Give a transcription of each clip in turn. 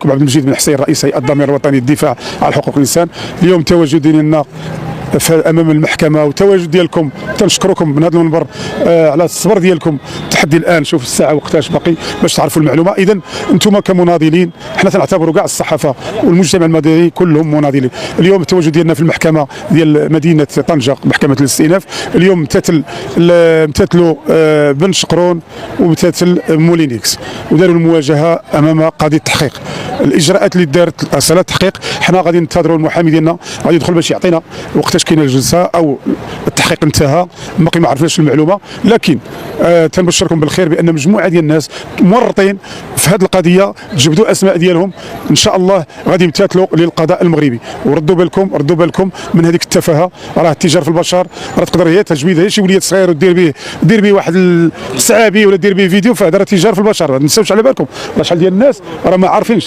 معكم عبد المجيد بن حسين رئيس هيئة الضمير الوطني للدفاع عن حقوق الإنسان. اليوم تواجد لنا امام المحكمه والتواجد ديالكم، تنشكركم من هذا المنبر على الصبر ديالكم. التحدي الان شوف الساعه وقتاش باقي باش تعرفوا المعلومه. اذا انتم كمناضلين، حنا تنعتبروا كاع الصحافه والمجتمع المدني كلهم مناضلين. اليوم التواجد ديالنا في المحكمه ديال مدينه طنجه، محكمه الاستئناف. اليوم امتثلوا بن شقرون وامتثل مولينيكس وداروا المواجهه امام قاضي التحقيق. الاجراءات اللي دارت صلاه التحقيق، حنا غادي ننتظروا المحامي ديالنا غادي يدخل باش يعطينا وقتاش كاينه الجلسه او التحقيق انتهى. باقي ما عرفناش المعلومه، لكن تنبشركم بالخير بان مجموعه ديال الناس مورطين في هذه القضيه، جبدوا اسماء ديالهم ان شاء الله غادي يمتثلوا للقضاء المغربي. وردوا بالكم من هذيك التفاهه. راه التجار في البشر راه تقدر هي تجبيد شي وليد صغير ودير به واحد السعابي ولا دير به فيديو، فهذا راه تجار في البشر. ما تنساوش على بالكم، راه شحال ديال الناس راه ما عارفينش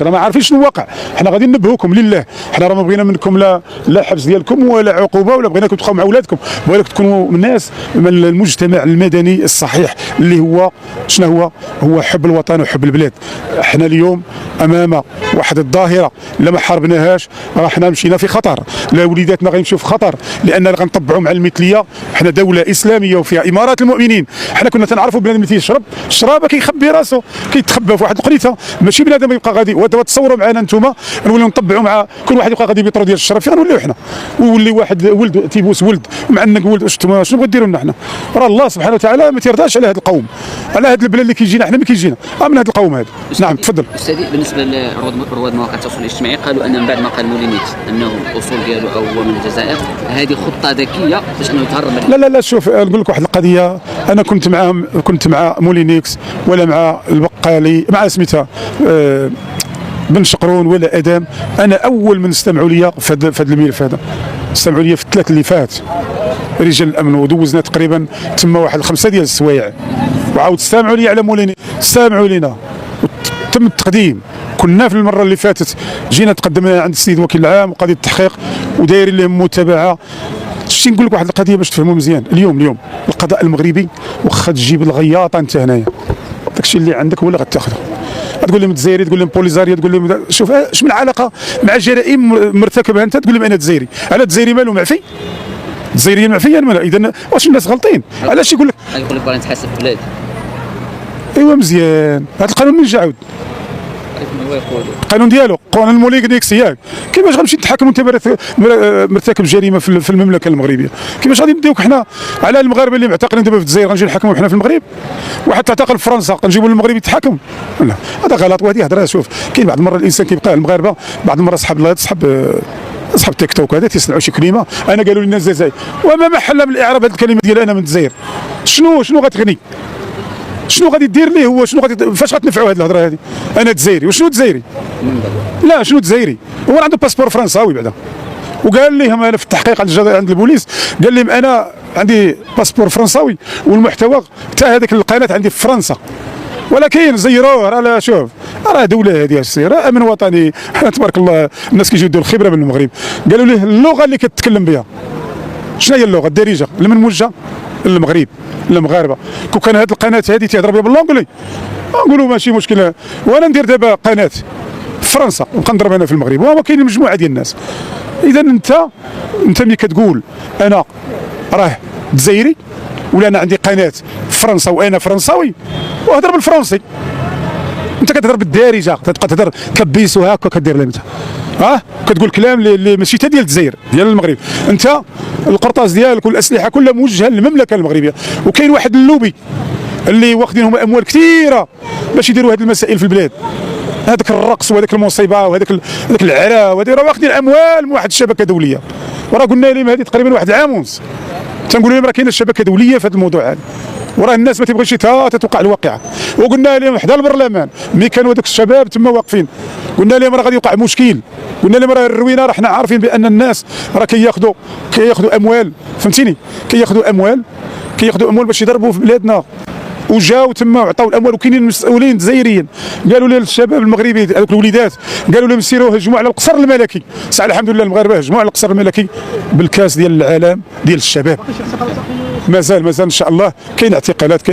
شنو الواقع. حنا غادي ننبهوكم لله. حنا راه ما بغينا منكم لا حبس ديالكم ولا عقوبه، ولا بغيناكم تبقاو مع ولادكم، بغيناكم تكونوا من الناس من المجتمع المدني الصحيح اللي هو شنو هو حب الوطن وحب البلاد. احنا اليوم امام واحد الظاهره الا ما حاربناهاش راه حنا مشينا في خطر. لا وليداتنا غيمشيو في خطر، لان غنطبعوا مع المثليه. حنا دوله اسلاميه وفيها امارات المؤمنين. حنا كنا تنعرفوا بنادم اللي تيشرب الشرابه كيخبي راسو، كيتخبى في واحد القريته، ماشي بنادم يبقى غادي. ودابا تصوروا معنا انتم نوليو نطبعوا مع كل واحد يبقى غادي بيطرو ديال الشراب، فين غنوليو حنا؟ ويولي واحد ولد تيبوس ولد معنق ولد. شنو بغا ديروا لنا حنا؟ راه الله سبحانه وتعالى ما تيرضاش على هذا القوم، على هذا البلاد اللي كيجينا حنا، ما كيجينا من هذا القوم هذا. نعم تفضل استاذي. بالنسبه لرواد مواقع التواصل الاجتماعي قالوا ان من بعد ما قال مولينيكس انه الاصول ديالو او هو من الجزائر، هذه خطه ذكيه باش انه يتهرب. لا شوف نقول لك واحد القضيه. انا كنت مع مولينيكس ولا مع البقالي مع سميتها بن شقرون ولا ادم. انا اول من استمعوا لي في هذا الملف هذا، استمعوا لي في الثلاث اللي فات رجال الامن، ودوزنا تقريبا تما واحد 5 ديال السوايع، وعاود استمعوا لي على مولينيكس، استمعوا لينا وتم التقديم. كنا في المره اللي فاتت جينا تقدمنا عند السيد وكيل العام وقاضي التحقيق ودايرين لهم متابعه. شتي نقول لك واحد القضيه باش تفهموا مزيان. اليوم القضاء المغربي واخا تجيب الغياطه انت هنايا، داكشي اللي عندك هو اللي غتاخذه. تقول لهم جزائري، تقول لهم بوليزاريا، تقول لهم شوف اش من علاقه مع جرائم مرتكبها انت تقول لهم انا جزائري. على الجزائري مالو معفي؟ الجزائريين معفيين مالها؟ اذا واش الناس غلطين؟ علاش يقول لك بغا نتحاسب بلادي؟ ايوا مزيان. هذا القانون من جا عاود؟ القانون ديالو قانون مولينيكس ياك. كيفاش غنمشي نتحاكم وانت مرتكب جريمه في المملكه المغربيه؟ كيفاش غادي نديوك حنا على المغاربه اللي معتقلين دابا في الجزائر غنجي نحاكموا حنا في المغرب؟ واحد تعتقل في فرنسا غنجيبوا للمغرب يتحاكم؟ لا هذا غلط. وهذه هضره. شوف كاين بعض المرات الانسان كيبقى المغاربه بعض المرات اصحاب تيك توك هذا تيصنعوا شي كلمه. انا قالوا لنا الجزائر وما محل من الاعراب هذه الكلمه ديال انا من الجزائر. شنو غتغني؟ شنو غادي دير ليه هو؟ فاش غتنفعوا هذه الهضره هذه؟ انا جزائري. وشنو جزائري؟ لا شنو جزائري؟ هو عنده باسبور فرنساوي بعدا. وقال لهم انا في التحقيق عند البوليس، قال لهم انا عندي باسبور فرنساوي والمحتوى تاع هذيك القناه عندي في فرنسا، ولكن زيروه. راه شوف راه دوله هذه السير امن وطني. حنا تبارك الله الناس كيجيو يديروا الخبره من المغرب. قالوا ليه اللغه اللي كتكلم بها شنو هي اللغه الدارجه لمن موجهه للمغرب للمغاربه. كون كان هذه القناه هذه تهضر بها باللونجلي نقولوا ماشي مشكله، وانا ندير دابا قناه في فرنسا ونبقى نضرب انا في المغرب. وهو كاين مجموعه ديال الناس. اذا انت ملي كتقول انا راه جزائري ولا انا عندي قناه في فرنسا وانا فرنساوي وهضر بالفرنسي، انت كتهضر بالدارجه كتبقى تهضر كبيسو هكا كدير لها انت كتقول كلام اللي ماشي تا ديال الجزائر ديال المغرب. انت القرطاس ديالك والاسلحه كلها موجهه للمملكه المغربيه. وكاين واحد اللوبي اللي واخدينهم اموال كثيره باش يديروا هذه المسائل في البلاد. هذاك الرقص وهذاك المصيبه وهذاك العرا وهذه راه واخدين اموال من واحد الشبكه دوليه. وراه قلنا لهم هذه تقريبا واحد عام ونص تنقول لهم راه كاينه شبكه دوليه في هذا الموضوع هذا، وراه الناس ما تبغيش تتوقع الواقعه. وقلنا لهم حدا البرلمان ملي كانوا هذوك الشباب تما واقفين قلنا لهم راه غادي يوقع مشكل. قلنا لهم راه الروينه راه حنا عارفين بان الناس راه كياخذوا اموال، فهمتيني، كياخذوا اموال باش يضربوا في بلادنا. وجاو تما وعطاو الاموال. وكاينين مسؤولين جزائريين قالوا للشباب المغربي هذوك الوليدات قالوا لهم سيروا هجموا على القصر الملكي. ساعه الحمد لله المغاربه هجموا على القصر الملكي بالكاس ديال العالم ديال الشباب. مازال ان شاء الله كاين اعتقالات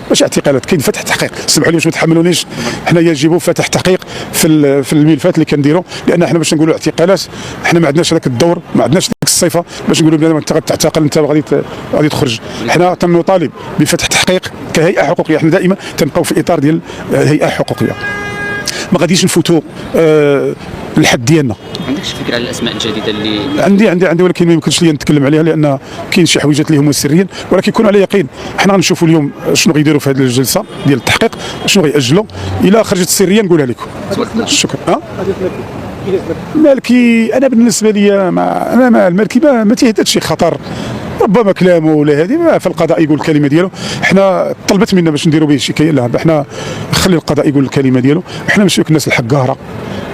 ماشي اعتقالات، كاين فتح تحقيق. سمحوا لي باش ما تحملونيش، حنا يجب فتح تحقيق في الملفات اللي كنديروا، لان حنا باش نقولوا اعتقالات حنا ما عندناش هذاك الدور، ما عندناش ديك الصفه باش نقولوا بنادم انت تعتقل انت غادي تخرج. حنا تنطالب بفتح تحقيق كهيئه حقوقيه، حنا دائما تنبقاو في الاطار ديال الهيئه الحقوقيه، ما غاديش نفوتوا الحد ديالنا. عندكش فكره على الاسماء الجديده اللي عندي ولكن ما يمكنش لي نتكلم عليها، لان كاين شي حويجات اللي هما سريين، ولكن كونوا على يقين حنا غنشوفوا اليوم شنو غيديروا في هذه الجلسه ديال التحقيق، شنو غيأجلوا الى خرجت السريه نقولها لكم. شكرا. مالكي انا بالنسبه لي انا المالكي ما تيهددش شي خطر، ربما كلامه ولا هذه في القضاء يقول الكلمه ديالو. حنا طلبت منا باش نديروا به شكايه، لا حنا خلي القضاء يقول الكلمه ديالو، حنا ماشي الناس الحقاره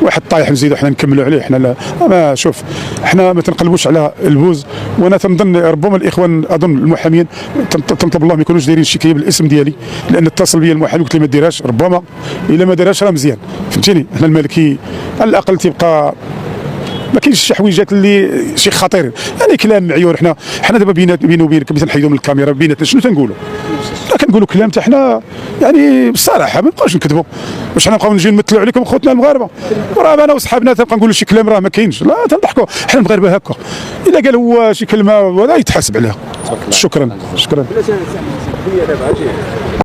واحد طايح نزيدو حنا نكملوا عليه. حنا لا ما شوف، حنا ما تنقلبوش على البوز، وانا تنظن ربما الاخوان اظن المحامين تنطلب الله ما يكونوش دايرين شكايه بالاسم ديالي، لان اتصل بي المحامي قلت له ما ديرهاش، ربما الا ما دارهاش راه مزيان، فهمتيني. حنا المالكي على الاقل تيبقى ما كاينش شي حويجات اللي شي خطير، يعني كلام معيور. حنا دابا بيني وبينك مثلا نحيدو من الكاميرا بيناتنا شنو تنقولوا؟ كنقولوا كلام حتى حنا يعني بصراحه ما نبقاوش نكذبوا، واش حنا نبقاو نجيو نمثلوا عليكم خوتنا المغاربه، راه انا وصحابنا تنبقى نقولوا شي كلام راه ما كاينش، لا تنضحكوا حنا المغاربه هكا، الا قال هو شي كلمه ولا يتحاسب عليها. شكرا.